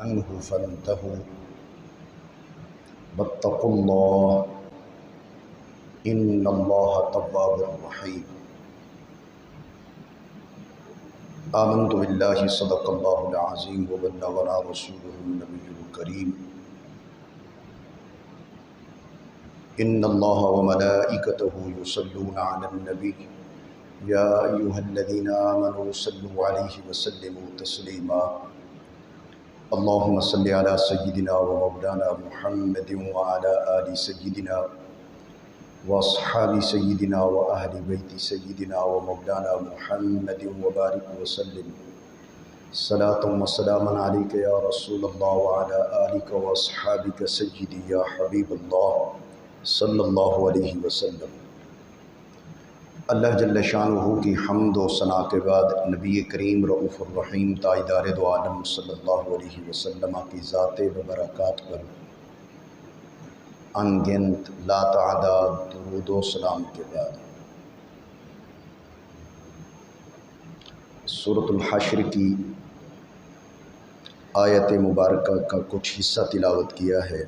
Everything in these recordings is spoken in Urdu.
عنه فانتهوا واتقوا الله إن الله تواب رحيم آمنت بالله صدق الله العظيم وبلغنا رسوله النبي الكريم إن الله وملائكته يصلون على النبي يا أيها الذين آمنوا صلوا عليه وسلموا تسليما اللهم صل على سيدنا ومولانا محمد وعلى آل سيدنا وأصحاب سيدنا وأهل بيت سيدنا ومولانا محمد وبارك وسلم صلاة وسلاما عليك يا رسول الله وعلى آلك وأصحابك سيدي يا حبيب الله صلی اللہ علیہ وسلم۔ اللہ جل شانہ کی حمد و ثنا کے بعد نبی کریم رؤوف الرحیم تاجدار دو عالم صلی اللہ علیہ وسلم کی ذات و برکات پر انگنت لا تعداد درود و سلام کے بعد سورۃ الحشر کی آیت مبارکہ کا کچھ حصہ تلاوت کیا ہے۔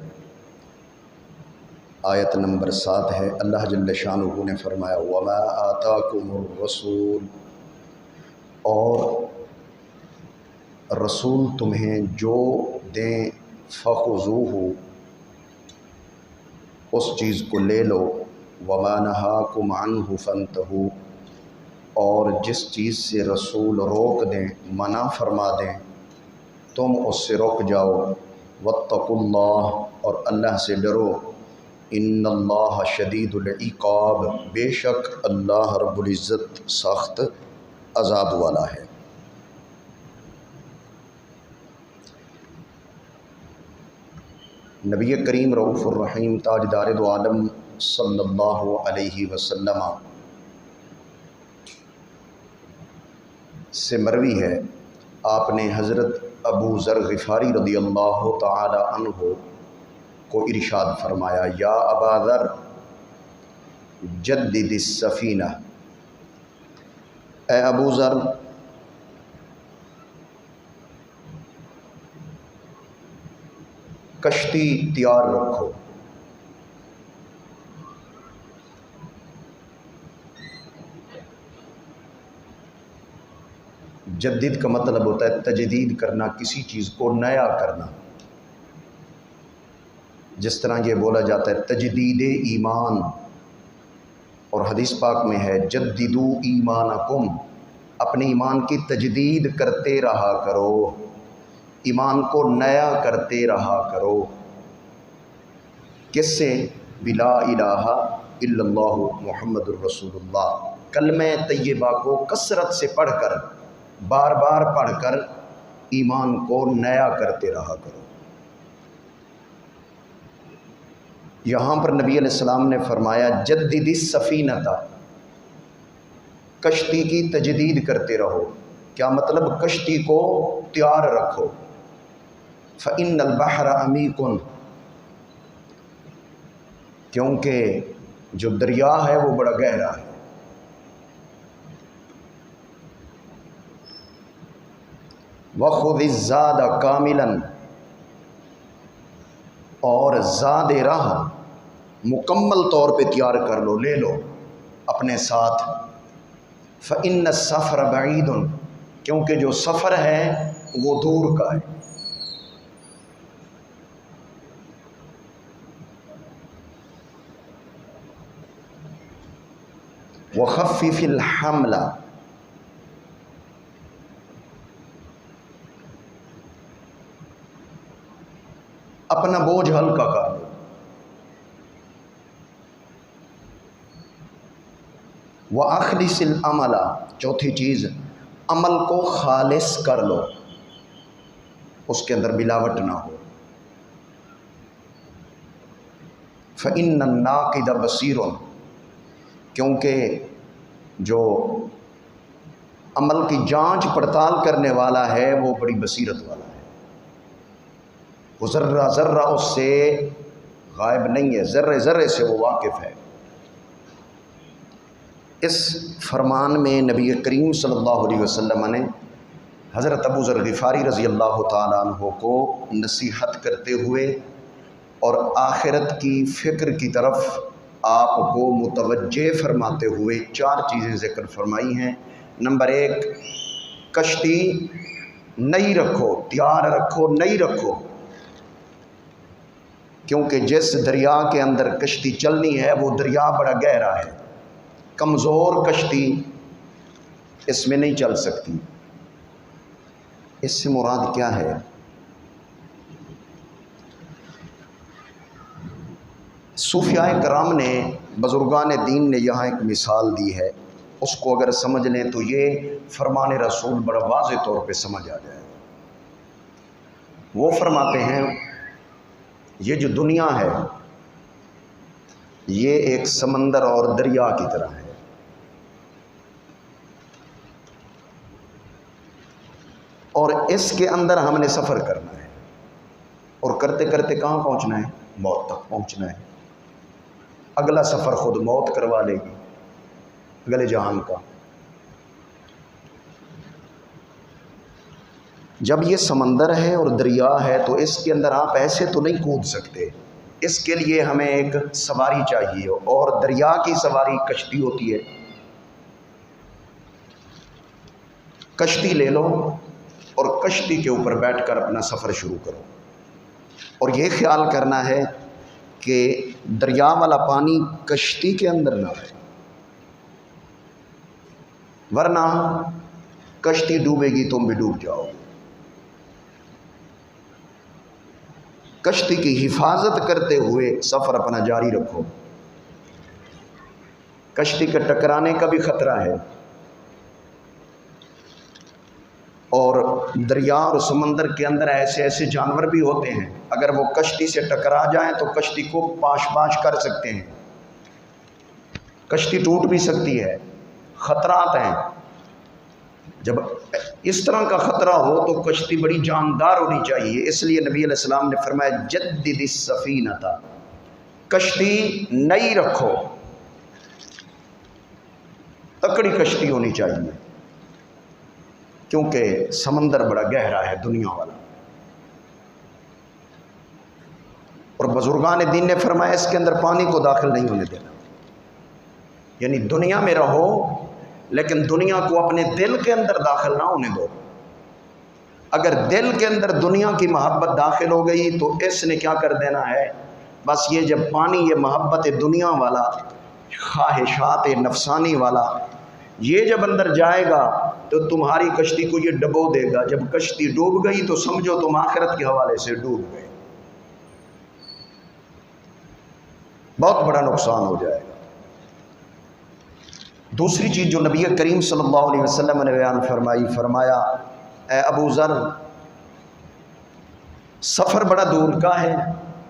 آیت نمبر 7 ہے۔ اللہ جل شانہ نے فرمایا وَمَا آتَاكُمُ الرَّسُولُ، اور رسول تمہیں جو دیں فَخُذُوهُ، اس چیز کو لے لو، وَمَا نَهَاكُمْ عَنْهُ فَانْتَهُوا، اور جس چیز سے رسول روک دیں منع فرما دیں تم اس سے رک جاؤ، وَاتَّقُوا اللَّهَ، اور اللہ سے ڈرو، ان اللہ شدید العقاب، بے شک اللہ رب العزت سخت عذاب والا ہے۔ نبی کریم رؤوف الرحیم تاجدار دو عالم صلی اللہ علیہ وسلم سے مروی ہے، آپ نے حضرت ابو ذر غفاری رضی اللہ تعالی عنہ کو ارشاد فرمایا یا ابا ذر جدد السفینہ، اے ابو ذر کشتی تیار رکھو۔ جدید کا مطلب ہوتا ہے تجدید کرنا، کسی چیز کو نیا کرنا، جس طرح یہ بولا جاتا ہے تجدید ایمان، اور حدیث پاک میں ہے جددو ایمانکم، اپنے ایمان کی تجدید کرتے رہا کرو، ایمان کو نیا کرتے رہا کرو۔ کس سے؟ بلا الہ الا اللہ محمد الرسول اللہ، کلمہ طیبہ کو کثرت سے پڑھ کر، بار بار پڑھ کر ایمان کو نیا کرتے رہا کرو۔ یہاں پر نبی علیہ السلام نے فرمایا جدد السفینۃ، کشتی کی تجدید کرتے رہو۔ کیا مطلب؟ کشتی کو تیار رکھو۔ فإن البحر عمیق، کیونکہ جو دریا ہے وہ بڑا گہرا ہے۔ وخذ الزاد کاملا، اور زاد راہ مکمل طور پہ تیار کر لو، لے لو اپنے ساتھ۔ فإن السفر بعید، کیونکہ جو سفر ہے وہ دور کا ہے۔ وخفف الحمل، اپنا بوجھ ہلکا کر لو۔ وَأَخْلِصِ الْعَمَلَ، چوتھی چیز عمل کو خالص کر لو، اس کے اندر ملاوٹ نہ ہو۔ فَإِنَّ النَّاقِدَ بَصِيرٌ، کیونکہ جو عمل کی جانچ پڑتال کرنے والا ہے وہ بڑی بصیرت والا ہے، وہ ذرہ ذرہ اس سے غائب نہیں ہے، ذرے ذرے سے وہ واقف ہے۔ اس فرمان میں نبی کریم صلی اللہ علیہ وسلم نے حضرت ابو ذر غفاری رضی اللہ تعالیٰ عنہ کو نصیحت کرتے ہوئے اور آخرت کی فکر کی طرف آپ کو متوجہ فرماتے ہوئے 4 چیزیں ذکر فرمائی ہیں۔ نمبر 1، کشتی نئی رکھو، تیار رکھو، نئی رکھو، کیونکہ جس دریا کے اندر کشتی چلنی ہے وہ دریا بڑا گہرا ہے، کمزور کشتی اس میں نہیں چل سکتی۔ اس سے مراد کیا ہے؟ صوفیاء کرام نے، بزرگان دین نے یہاں ایک مثال دی ہے، اس کو اگر سمجھ لیں تو یہ فرمان رسول بڑا واضح طور پہ سمجھ آ جائے۔ وہ فرماتے ہیں یہ جو دنیا ہے یہ ایک سمندر اور دریا کی طرح ہے۔ اور اس کے اندر ہم نے سفر کرنا ہے، اور کرتے کرتے کہاں پہنچنا ہے؟ موت تک پہنچنا ہے۔ اگلا سفر خود موت کروا لے گی، اگلے جہان کا۔ جب یہ سمندر ہے اور دریا ہے تو اس کے اندر آپ ایسے تو نہیں کود سکتے، اس کے لیے ہمیں ایک سواری چاہیے، اور دریا کی سواری کشتی ہوتی ہے۔ کشتی لے لو اور کشتی کے اوپر بیٹھ کر اپنا سفر شروع کرو، اور یہ خیال کرنا ہے کہ دریا والا پانی کشتی کے اندر نہ رہے، ورنہ کشتی ڈوبے گی تم بھی ڈوب جاؤ گے۔ کشتی کی حفاظت کرتے ہوئے سفر اپنا جاری رکھو۔ کشتی کے ٹکرانے کا بھی خطرہ ہے، اور دریا اور سمندر کے اندر ایسے ایسے جانور بھی ہوتے ہیں، اگر وہ کشتی سے ٹکرا جائیں تو کشتی کو پاش پاش کر سکتے ہیں، کشتی ٹوٹ بھی سکتی ہے، خطرات ہیں۔ جب اس طرح کا خطرہ ہو تو کشتی بڑی جاندار ہونی چاہیے، اس لیے نبی علیہ السلام نے فرمایا جدد السفینۃ، کشتی نئی رکھو، تکڑی کشتی ہونی چاہیے، کیونکہ سمندر بڑا گہرا ہے دنیا والا۔ اور بزرگان دین نے فرمایا اس کے اندر پانی کو داخل نہیں ہونے دینا، یعنی دنیا میں رہو لیکن دنیا کو اپنے دل کے اندر داخل نہ ہونے دو۔ اگر دل کے اندر دنیا کی محبت داخل ہو گئی تو اس نے کیا کر دینا ہے، بس یہ جب پانی، یہ محبت دنیا والا، خواہشات نفسانی والا، یہ جب اندر جائے گا تو تمہاری کشتی کو یہ ڈبو دے گا۔ جب کشتی ڈوب گئی تو سمجھو تم آخرت کے حوالے سے ڈوب گئے، بہت بڑا نقصان ہو جائے گا۔ دوسری چیز جو نبی کریم صلی اللہ علیہ وسلم نے بیان فرمائی، فرمایا اے ابو ذر، سفر بڑا دور کا ہے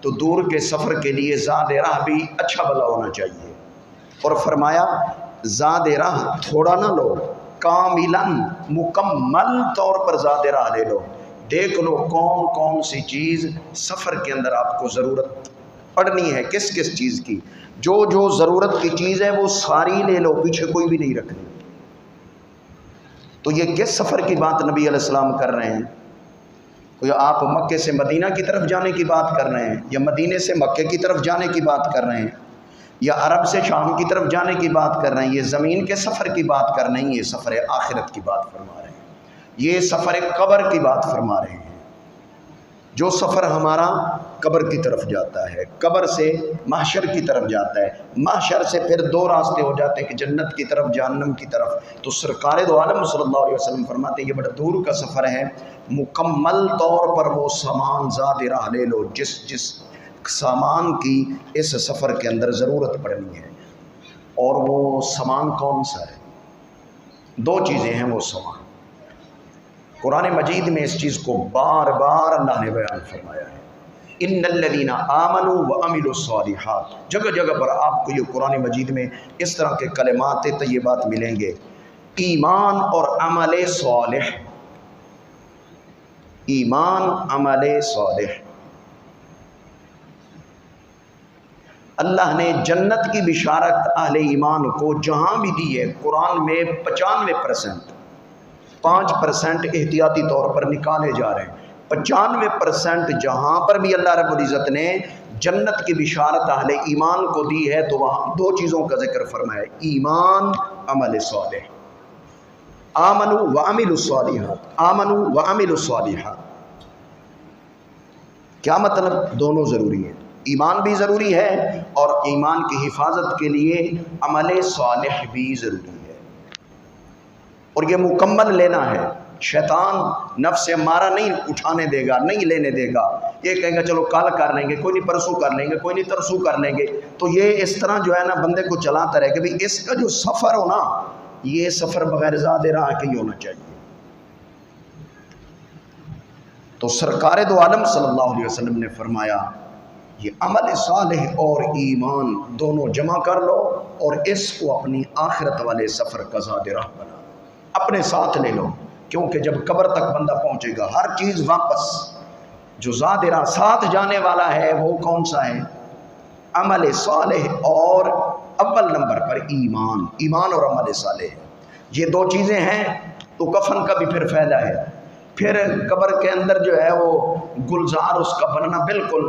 تو دور کے سفر کے لیے زاد راہ بھی اچھا بھلا ہونا چاہیے، اور فرمایا زاد راہ تھوڑا نہ لو، کاملاً مکمل طور پر زاد راہ لے لو۔ دیکھ لو کون کون سی چیز سفر کے اندر آپ کو ضرورت پڑنی ہے، کس کس چیز کی، جو جو ضرورت کی چیز ہے وہ ساری لے لو، پیچھے کوئی بھی نہیں رکھنی۔ تو یہ کس سفر کی بات نبی علیہ السلام کر رہے ہیں؟ کوئی آپ مکے سے مدینہ کی طرف جانے کی بات کر رہے ہیں، یا مدینے سے مکے کی طرف جانے کی بات کر رہے ہیں، یا عرب سے شام کی طرف جانے کی بات کر رہے ہیں؟ یہ زمین کے سفر کی بات کر رہے ہیں، یہ سفر آخرت کی بات فرما رہے ہیں، یہ سفر قبر کی بات فرما رہے ہیں۔ جو سفر ہمارا قبر کی طرف جاتا ہے، قبر سے محشر کی طرف جاتا ہے، محشر سے پھر 2 راستے ہو جاتے ہیں کہ جنت کی طرف، جہنم کی طرف۔ تو سرکار دو عالم صلی اللہ علیہ وسلم فرماتے ہیں یہ بڑا دور کا سفر ہے، مکمل طور پر وہ سامان زاد راہ لے لو جس سامان کی اس سفر کے اندر ضرورت پڑنی ہے۔ اور وہ سامان کون سا ہے؟ 2 چیزیں ہیں وہ سامان۔ قرآن مجید میں اس چیز کو بار بار اللہ نے بیان فرمایا ہے، ان الذین آمنوا وعملوا الصالحات۔ جگہ جگہ پر آپ کو یہ قرآن مجید میں اس طرح کے کلمات طیبات ملیں گے، ایمان اور عمل صالح، ایمان عمل صالح۔ اللہ نے جنت کی بشارت اہل ایمان کو جہاں بھی دی ہے، قرآن میں 95%، 5% احتیاطی طور پر نکالے جا رہے ہیں۔ 95% جہاں پر بھی اللہ رب العزت نے جنت کی بشارت اہل ایمان کو دی ہے تو وہاں دو چیزوں کا ذکر فرمایا، ایمان، عمل صالح۔ آمنوا وعملوا الصالحات، آمنوا وعملوا الصالحات، کیا مطلب؟ دونوں ضروری ہیں، ایمان بھی ضروری ہے اور ایمان کی حفاظت کے لیے عمل صالح بھی ضروری ہے، اور یہ مکمل لینا ہے۔ شیطان نفس امارہ نہیں اٹھانے دے گا، نہیں لینے دے گا، یہ کہے گا چلو کل کر لیں گے، کوئی نہیں پرسوں کر لیں گے، کوئی نہیں ترسوں کر لیں گے، تو یہ اس طرح جو ہے نا بندے کو چلاتا رہے کہ بھئی اس کا جو سفر ہو نا، یہ سفر بغیر زاد راہ کے ہی ہونا چاہیے۔ تو سرکار دو عالم صلی اللہ علیہ وسلم نے فرمایا یہ عمل صالح اور ایمان دونوں جمع کر لو اور اس کو اپنی آخرت والے سفر کا زاد راہ بنا، اپنے ساتھ لے لو، کیونکہ جب قبر تک بندہ پہنچے گا ہر چیز واپس، جو زاد راہ ساتھ جانے والا ہے وہ کون سا ہے؟ عمل صالح اور اول نمبر پر ایمان، ایمان اور عمل صالح، یہ دو چیزیں ہیں تو کفن کا بھی پھر فائدہ ہے۔ پھر قبر کے اندر جو ہے وہ گلزار اس کا بننا بالکل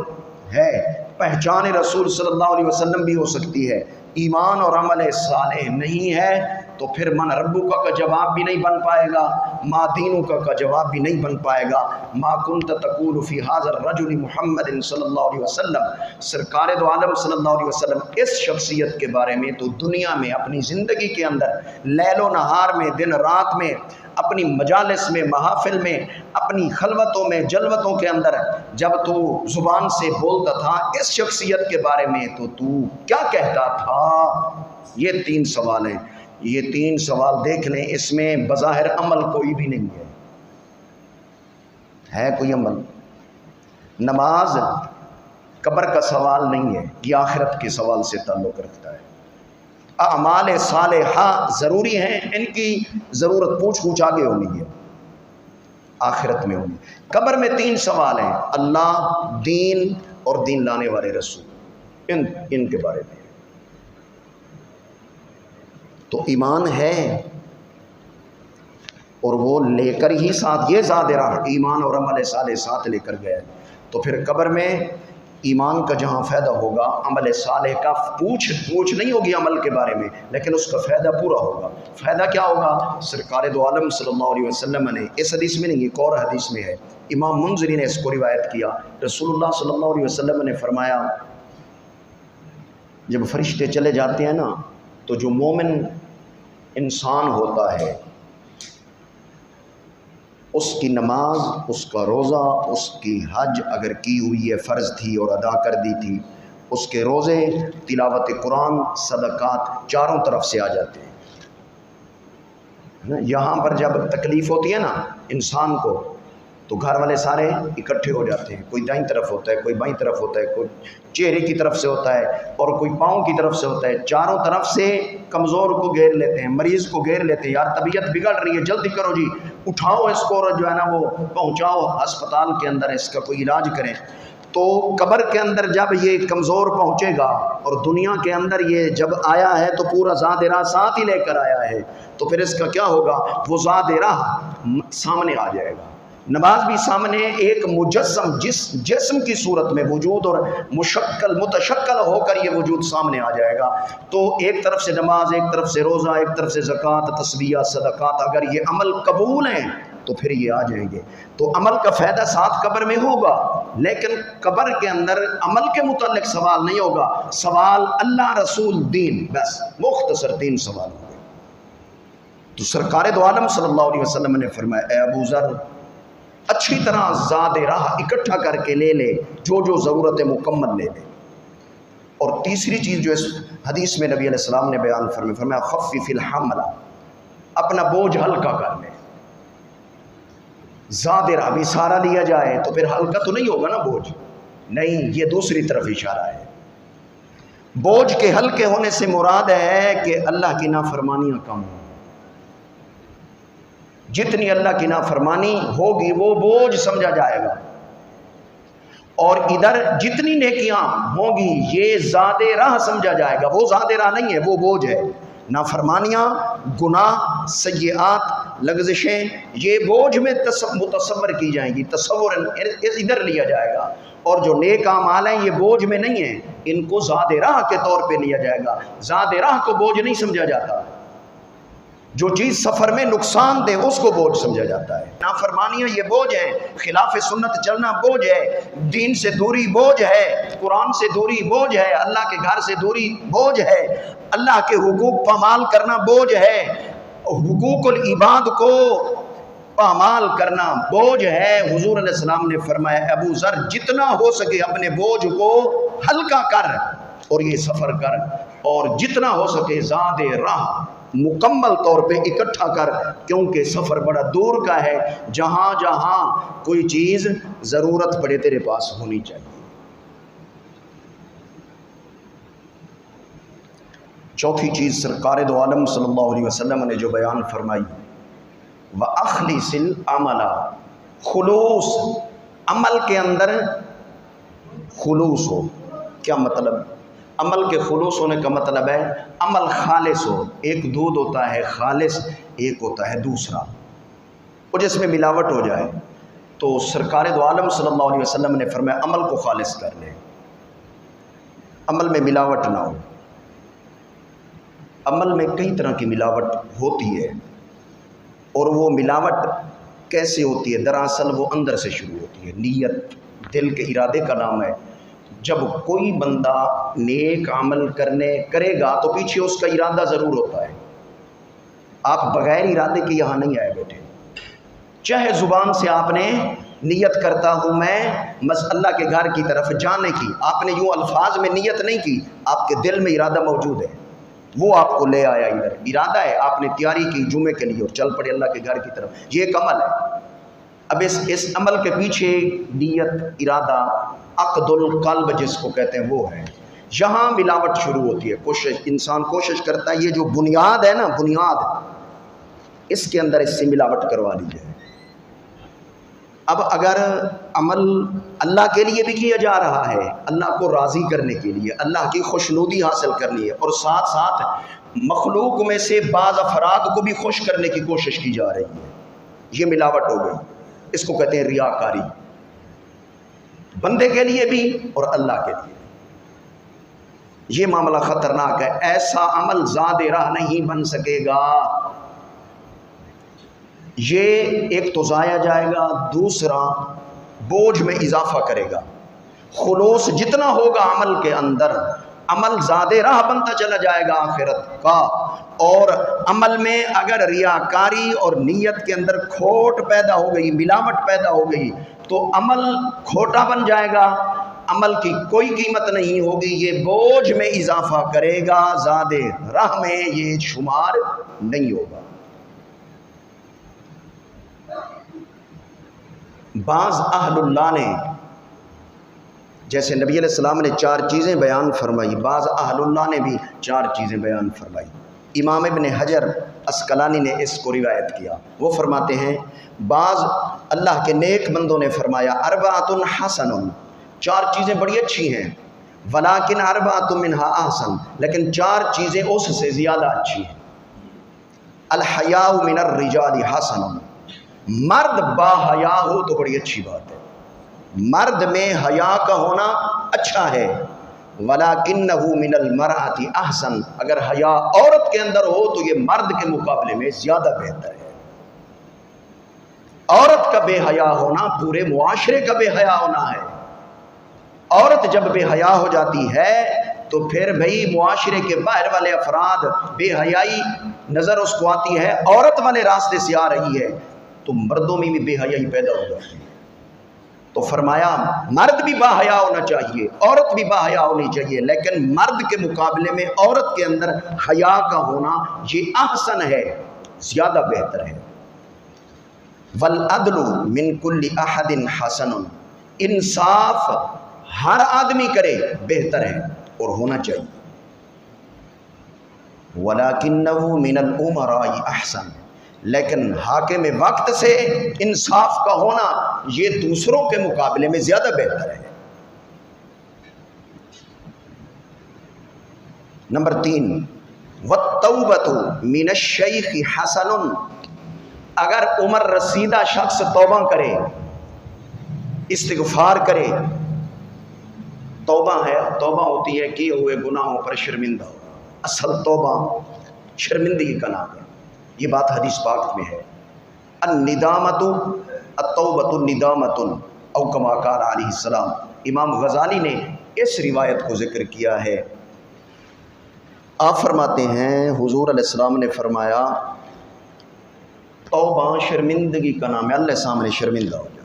ہے، پہچان رسول صلی اللہ علیہ وسلم بھی ہو سکتی ہے۔ ایمان اور عمل صالح نہیں ہے تو پھر من ربک کا جواب بھی نہیں بن پائے گا، ما دینک کا جواب بھی نہیں بن پائے گا، ما کنت تقول فی ھذا الرجل محمد صلی اللہ علیہ وسلم، سرکار دو عالم صلی اللہ علیہ وسلم اس شخصیت کے بارے میں تو دنیا میں اپنی زندگی کے اندر لیل و نہار میں، دن رات میں، اپنی مجالس میں، محافل میں، اپنی خلوتوں میں، جلوتوں کے اندر جب تو زبان سے بولتا تھا اس شخصیت کے بارے میں تو کیا کہتا تھا؟ یہ 3 سوال ہیں، یہ 3 سوال دیکھ لیں، اس میں بظاہر عمل کوئی بھی نہیں ہے کوئی عمل؟ نماز قبر کا سوال نہیں ہے، یہ آخرت کے سوال سے تعلق رکھتا ہے۔ اعمال صالحہ ضروری ہیں، ان کی ضرورت پوچھ آگے ہونی ہے، آخرت میں ہونی۔ قبر میں 3 سوال ہیں، اللہ، دین اور دین لانے والے رسول، ان کے بارے میں۔ تو ایمان ہے اور وہ لے کر ہی ساتھ، یہ زاد راہ ایمان اور عمل صالح ساتھ لے کر گئے، تو پھر قبر میں ایمان کا جہاں فائدہ ہوگا، عمل صالح کا پوچھ نہیں ہوگی عمل کے بارے میں، لیکن اس کا فائدہ پورا ہوگا۔ فائدہ کیا ہوگا؟ سرکار دو عالم صلی اللہ علیہ وسلم نے اس حدیث میں نہیں، ایک اور حدیث میں ہے، امام منذری نے اس کو روایت کیا، رسول اللہ صلی اللہ علیہ وسلم نے فرمایا جب فرشتے چلے جاتے ہیں نا تو جو مومن انسان ہوتا ہے اس کی نماز، اس کا روزہ، اس کی حج اگر کی ہوئی ہے فرض تھی اور ادا کر دی تھی، اس کے روزے، تلاوت قرآن، صدقات چاروں طرف سے آ جاتے ہیں۔ یہاں پر جب تکلیف ہوتی ہے نا انسان کو تو گھر والے سارے اکٹھے ہو جاتے ہیں، کوئی دائیں طرف ہوتا ہے، کوئی بائیں طرف ہوتا ہے، کوئی چہرے کی طرف سے ہوتا ہے اور کوئی پاؤں کی طرف سے ہوتا ہے، چاروں طرف سے کمزور کو گھیر لیتے ہیں، مریض کو گھیر لیتے ہیں، یار طبیعت بگڑ رہی ہے جلدی کرو جی، اٹھاؤ اس کو اور جو ہے نا وہ پہنچاؤ ہسپتال کے اندر، اس کا کوئی علاج کریں۔ تو قبر کے اندر جب یہ کمزور پہنچے گا اور دنیا کے اندر یہ جب آیا ہے تو پورا ذات راہ ساتھ ہی لے کر آیا ہے، تو پھر اس کا کیا ہوگا؟ وہ ذات راہ سامنے آ جائے گا، نماز بھی سامنے، ایک مجسم جسم کی صورت میں وجود اور متشکل ہو کر یہ وجود سامنے آ جائے گا۔ تو ایک طرف سے نماز، ایک طرف سے روزہ، ایک طرف سے زکوٰۃ، تسبیح، صدقات، اگر یہ عمل قبول ہیں تو پھر یہ آ جائیں گے۔ تو عمل کا فائدہ ساتھ قبر میں ہوگا، لیکن قبر کے اندر عمل کے متعلق سوال نہیں ہوگا، سوال اللہ، رسول، دین، بس مختصر 3 سوال ہوں گے۔ تو سرکار دو عالم صلی اللہ علیہ وسلم نے فرمایا اے ابو ذر اچھی طرح زاد راہ اکٹھا کر کے لے لے، جو ضرورت ہے مکمل لے لے۔ اور تیسری چیز جو اس حدیث میں نبی علیہ السلام نے بیان فرمایا خفف الحمل، اپنا بوجھ ہلکا کر لے۔ زاد راہ بھی سارا لیا جائے تو پھر ہلکا تو نہیں ہوگا نا بوجھ، نہیں، یہ دوسری طرف اشارہ ہے۔ بوجھ کے ہلکے ہونے سے مراد ہے کہ اللہ کی نافرمانیاں کم ہوں، جتنی اللہ کی نافرمانی ہوگی وہ بوجھ سمجھا جائے گا، اور ادھر جتنی نیکیاں ہوں گی یہ زاد راہ سمجھا جائے گا، وہ زاد راہ نہیں ہے، وہ بوجھ ہے۔ نافرمانیاں، گناہ، سیئات، لغزشیں یہ بوجھ میں متصور کی جائیں گی، تصور ادھر لیا جائے گا، اور جو نیک اعمال ہیں یہ بوجھ میں نہیں ہیں، ان کو زاد راہ کے طور پہ لیا جائے گا۔ زاد راہ کو بوجھ نہیں سمجھا جاتا، جو چیز سفر میں نقصان دے اس کو بوجھ سمجھا جاتا ہے۔ نافرمانیاں یہ بوجھ ہیں، خلاف سنت چلنا بوجھ ہے، دین سے دوری بوجھ ہے، قرآن سے دوری بوجھ ہے، اللہ کے گھر سے دوری بوجھ ہے، اللہ کے حقوق پامال کرنا بوجھ ہے، حقوق العباد کو پامال کرنا بوجھ ہے۔ حضور علیہ السلام نے فرمایا ابو ذر جتنا ہو سکے اپنے بوجھ کو ہلکا کر اور یہ سفر کر، اور جتنا ہو سکے زاد راہ مکمل طور پہ اکٹھا کر، کیونکہ سفر بڑا دور کا ہے، جہاں جہاں کوئی چیز ضرورت پڑے تیرے پاس ہونی چاہیے۔ چوتھی چیز سرکار دو عالم صلی اللہ علیہ وسلم نے جو بیان فرمائی، وَأَخْلِصِ الْعَمَلَ، خلوص، عمل کے اندر خلوص ہو۔ کیا مطلب؟ عمل کے خلوص ہونے کا مطلب ہے عمل خالص ہو۔ ایک دودھ ہوتا ہے خالص، ایک ہوتا ہے دوسرا، اور جس میں ملاوٹ ہو جائے۔ تو سرکار دو عالم صلی اللہ علیہ وسلم نے فرمایا عمل کو خالص کر لے، عمل میں ملاوٹ نہ ہو۔ عمل میں کئی طرح کی ملاوٹ ہوتی ہے، اور وہ ملاوٹ کیسے ہوتی ہے؟ دراصل وہ اندر سے شروع ہوتی ہے۔ نیت دل کے ارادے کا نام ہے۔ جب کوئی بندہ نیک عمل کرے گا تو پیچھے اس کا ارادہ ضرور ہوتا ہے۔ آپ بغیر ارادے کے یہاں نہیں آئے بیٹھے، چاہے زبان سے آپ نے نیت کرتا ہوں میں اللہ کے گھر کی طرف جانے کی، آپ نے یوں الفاظ میں نیت نہیں کی، آپ کے دل میں ارادہ موجود ہے، وہ آپ کو لے آیا ادھر، ارادہ ہے، آپ نے تیاری کی جمعے کے لیے اور چل پڑے اللہ کے گھر کی طرف، یہ ایک عمل ہے۔ اب اس عمل کے پیچھے نیت، ارادہ، عقد القلب جس کو کہتے ہیں وہ ہے۔ یہاں ملاوٹ شروع ہوتی ہے۔ انسان کوشش کرتا ہے یہ جو بنیاد ہے نا، بنیاد اس کے اندر اس سے ملاوٹ کروا لی جائے۔ اب اگر عمل اللہ کے لیے بھی کیا جا رہا ہے، اللہ کو راضی کرنے کے لیے، اللہ کی خوشنودی حاصل کرنی ہے، اور ساتھ ساتھ مخلوق میں سے بعض افراد کو بھی خوش کرنے کی کوشش کی جا رہی ہے، یہ ملاوٹ ہو گئی۔ اس کو کہتے ہیں ریاکاری، بندے کے لیے بھی اور اللہ کے لیے۔ یہ معاملہ خطرناک ہے، ایسا عمل زاد راہ نہیں بن سکے گا۔ یہ ایک تو ضائع جائے گا، دوسرا بوجھ میں اضافہ کرے گا۔ خلوص جتنا ہوگا عمل کے اندر، عمل زاد راہ بنتا چلا جائے گا آخرت کا، اور عمل میں اگر ریاکاری اور نیت کے اندر کھوٹ پیدا ہو گئی، ملاوٹ پیدا ہو گئی، تو عمل کھوٹا بن جائے گا، عمل کی کوئی قیمت نہیں ہوگی، یہ بوجھ میں اضافہ کرے گا، زاد راہ میں یہ شمار نہیں ہوگا۔ بعض اہل اللہ نے، جیسے نبی علیہ السلام نے 4 چیزیں بیان فرمائی، بعض اہل اللہ نے بھی 4 چیزیں بیان فرمائی۔ امام ابن حجر عسقلانی نے اس کو روایت کیا، وہ فرماتے ہیں بعض اللہ کے نیک بندوں نے فرمایا اربعۃ حسن، 4 چیزیں بڑی اچھی ہیں، ولیکن اربعۃ منہا احسن، لیکن 4 چیزیں اس سے زیادہ اچھی ہیں۔ الحیاء من الرجال حسن، مرد با حیا ہو تو بڑی اچھی بات ہے، مرد میں حیا کا ہونا اچھا ہے۔ وَلَكِنَّهُ مِنَ الْمَرْأَةِ أَحْسَنُ، اگر حیا عورت کے اندر ہو تو یہ مرد کے مقابلے میں زیادہ بہتر ہے۔ عورت کا بے حیا ہونا پورے معاشرے کا بے حیا ہونا ہے۔ عورت جب بے حیا ہو جاتی ہے تو پھر بھئی معاشرے کے باہر والے افراد، بے حیائی نظر اس کو آتی ہے، عورت والے راستے سے آ رہی ہے تو مردوں میں بھی بے حیائی پیدا ہو جاتی ہے۔ تو فرمایا مرد بھی با حیا ہونا چاہیے، عورت بھی با حیا ہونی چاہیے، لیکن مرد کے مقابلے میں عورت کے اندر حیا کا ہونا یہ احسن ہے، زیادہ بہتر ہے۔ والعدل من کل احد حسن، انصاف ہر آدمی کرے بہتر ہے اور ہونا چاہیے۔ ولکنہ من الامراء احسن، لیکن حاکم وقت سے انصاف کا ہونا یہ دوسروں کے مقابلے میں زیادہ بہتر ہے۔ نمبر 3، والتوبۃ من الشیخ حسن، اگر عمر رسیدہ شخص توبہ کرے، استغفار کرے، توبہ ہے، توبہ ہوتی ہے کیے ہوئے گناہوں پر شرمندہ ہو، اصل توبہ شرمندگی کا نام ہے، یہ بات حدیث پاک میں ہے۔ الندامت التوبۃ ندامۃ او کما قال علیہ السلام، امام غزالی نے اس روایت کو ذکر کیا ہے۔ آپ فرماتے ہیں حضور علیہ السلام نے فرمایا توبہ شرمندگی کا نام ہے، اللہ سامنے شرمندہ ہو جائے۔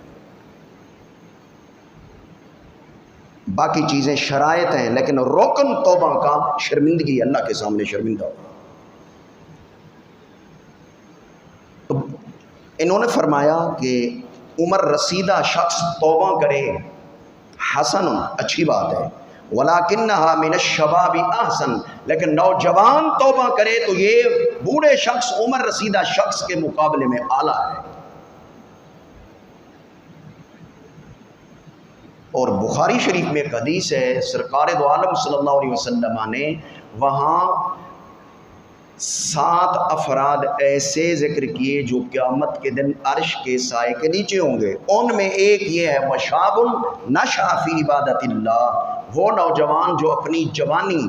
باقی چیزیں شرائط ہیں لیکن رکن توبہ کا شرمندگی، اللہ کے سامنے شرمندہ ہو۔ تو انہوں نے فرمایا کہ عمر رسیدہ شخص توبہ کرے حسن، اچھی بات ہے، ولیکنھا من الشباب احسن، لیکن نوجوان توبہ کرے تو یہ بوڑھے شخص، عمر رسیدہ شخص کے مقابلے میں اعلیٰ ہے۔ اور بخاری شریف میں ایک حدیث ہے، سرکار دو عالم صلی اللہ علیہ وسلم نے وہاں 7 افراد ایسے ذکر کیے جو قیامت کے دن عرش کے سائے کے نیچے ہوں گے، ان میں ایک یہ ہے وشاب نشأ فی عبادت اللہ، وہ نوجوان جو اپنی جوانی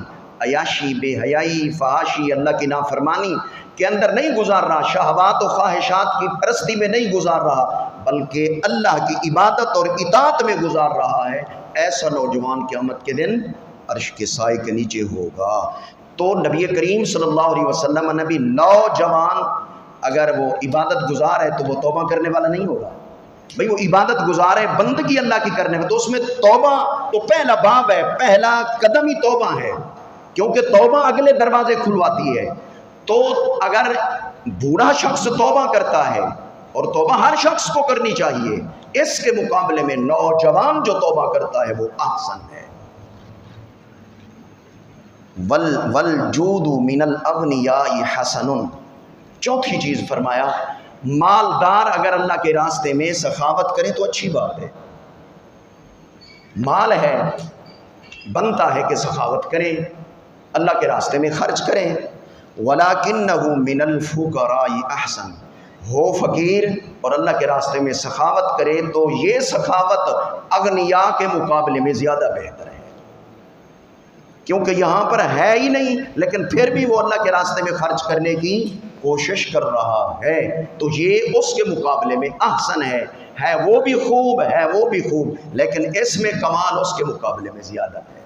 عیاشی، بے حیائی، فحاشی، اللہ کی نافرمانی کے اندر نہیں گزار رہا، شہوات و خواہشات کی پرستی میں نہیں گزار رہا، بلکہ اللہ کی عبادت اور اطاعت میں گزار رہا ہے، ایسا نوجوان قیامت کے دن عرش کے سائے کے نیچے ہوگا۔ تو نبی کریم صلی اللہ علیہ وسلم نبی نوجوان اگر وہ عبادت گزار ہے تو وہ توبہ کرنے والا نہیں ہوگا، بھئی وہ عبادت گزار ہے، بندگی اللہ کی کرنے میں، تو اس میں توبہ تو پہلا باب ہے، پہلا قدم ہی توبہ ہے، کیونکہ توبہ اگلے دروازے کھلواتی ہے۔ تو اگر بوڑھا شخص توبہ کرتا ہے، اور توبہ ہر شخص کو کرنی چاہیے، اس کے مقابلے میں نوجوان جو توبہ کرتا ہے وہ احسن ہے۔ والجود من الاغنیاء حسن، چوتھی چیز فرمایا مالدار اگر اللہ کے راستے میں سخاوت کرے تو اچھی بات ہے، مال ہے بنتا ہے کہ سخاوت کریں، اللہ کے راستے میں خرچ کریں۔ وَلَكِنَّهُ مِنَ الْفُقَرَاءِ أَحْسَنُ، ہو فقیر اور اللہ کے راستے میں سخاوت کرے تو یہ سخاوت اغنیاء کے مقابلے میں زیادہ بہتر ہے، کیونکہ یہاں پر ہے ہی نہیں لیکن پھر بھی وہ اللہ کے راستے میں خرچ کرنے کی کوشش کر رہا ہے، تو یہ اس کے مقابلے میں احسن ہے وہ بھی خوب، ہے وہ بھی خوب، لیکن اس میں کمال اس کے مقابلے میں زیادہ ہے۔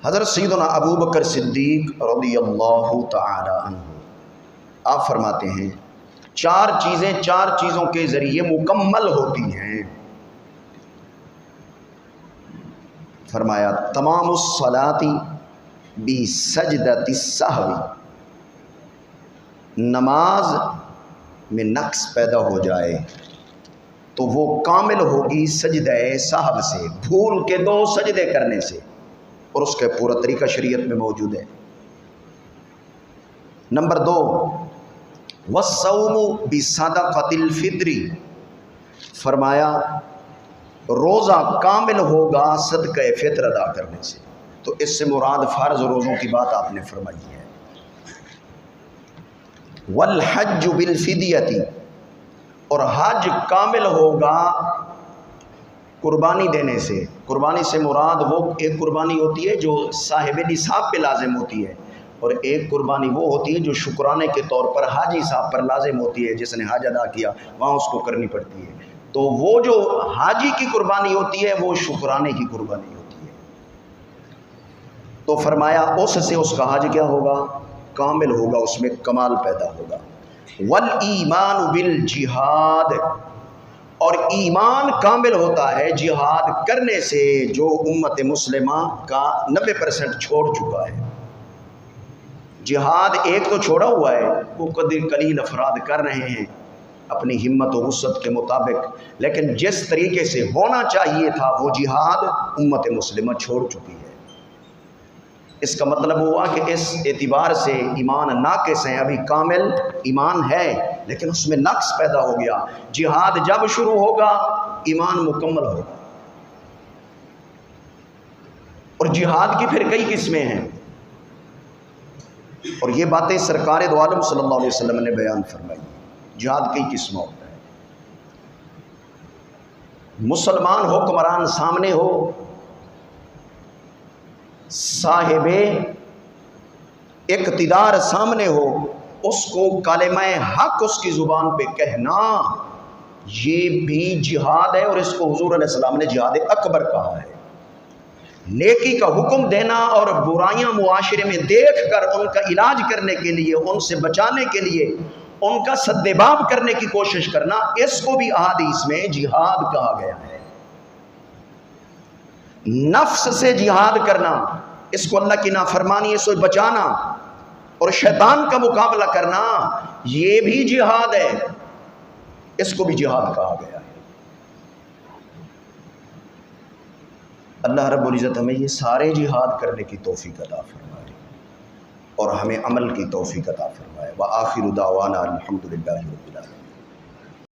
حضرت سیدنا ابو بکر صدیق رضی اللہ تعالی عنہ آپ فرماتے ہیں 4 چیزیں 4 چیزوں کے ذریعے مکمل ہوتی ہیں۔ فرمایا تمام الصلاۃ بسجدۃ السہو، نماز میں نقص پیدا ہو جائے تو وہ کامل ہوگی سجدہ سہو سے، بھول کے 2 سجدے کرنے سے، اور اس کا پورا طریقہ شریعت میں موجود ہے۔ نمبر 2 والصوم بصدقۃ الفطر، فرمایا روزہ کامل ہوگا صدقہ فطر ادا کرنے سے، تو اس سے مراد فرض روزوں کی بات آپ نے فرمائی ہے۔ والحج بالفدیۃ، اور حج کامل ہوگا قربانی دینے سے، قربانی سے مراد وہ ایک قربانی ہوتی ہے جو صاحب نصاب پہ لازم ہوتی ہے، اور ایک قربانی وہ ہوتی ہے جو شکرانے کے طور پر حاجی صاحب پر لازم ہوتی ہے، جس نے حج ادا کیا وہاں اس کو کرنی پڑتی ہے، تو وہ جو حاجی کی قربانی ہوتی ہے وہ شکرانے کی قربانی ہوتی ہے، تو فرمایا اس سے اس کا حج کیا ہوگا، کامل ہوگا، اس میں کمال پیدا ہوگا۔ والایمان بالجہاد، اور ایمان کامل ہوتا ہے جہاد کرنے سے، جو امت مسلمہ کا 90% چھوڑ چکا ہے۔ جہاد ایک تو چھوڑا ہوا ہے، وہ قلیل افراد کر رہے ہیں اپنی ہمت و وسعت کے مطابق، لیکن جس طریقے سے ہونا چاہیے تھا وہ جہاد امت مسلمہ چھوڑ چکی ہے۔ اس کا مطلب ہوا کہ اس اعتبار سے ایمان ناقص ہے، ابھی کامل ایمان ہے لیکن اس میں نقص پیدا ہو گیا۔ جہاد جب شروع ہوگا ایمان مکمل ہوگا، اور جہاد کی پھر کئی قسمیں ہیں، اور یہ باتیں سرکار دو عالم صلی اللہ علیہ وسلم نے بیان فرمائی۔ جہاد کئی قسموں ہوتا ہے، مسلمان حکمران سامنے ہو، صاحب اقتدار سامنے ہو، اس کو کلمہ حق اس کی زبان پہ کہنا، یہ بھی جہاد ہے، اور اس کو حضور علیہ السلام نے جہاد اکبر کہا ہے۔ نیکی کا حکم دینا اور برائیاں معاشرے میں دیکھ کر ان کا علاج کرنے کے لیے، ان سے بچانے کے لیے، ان کا سدباب کرنے کی کوشش کرنا، اس کو بھی احادیث میں جہاد کہا گیا ہے۔ نفس سے جہاد کرنا، اس کو اللہ کی نافرمانی سے بچانا اور شیطان کا مقابلہ کرنا، یہ بھی جہاد ہے، اس کو بھی جہاد کہا گیا ہے۔ اللہ رب العزت ہمیں یہ سارے جہاد کرنے کی توفیق عطا فرمائے اور ہمیں عمل کی توفیق عطا فرمائے۔ وآخر دعوانا الحمدللہ رب العالمین۔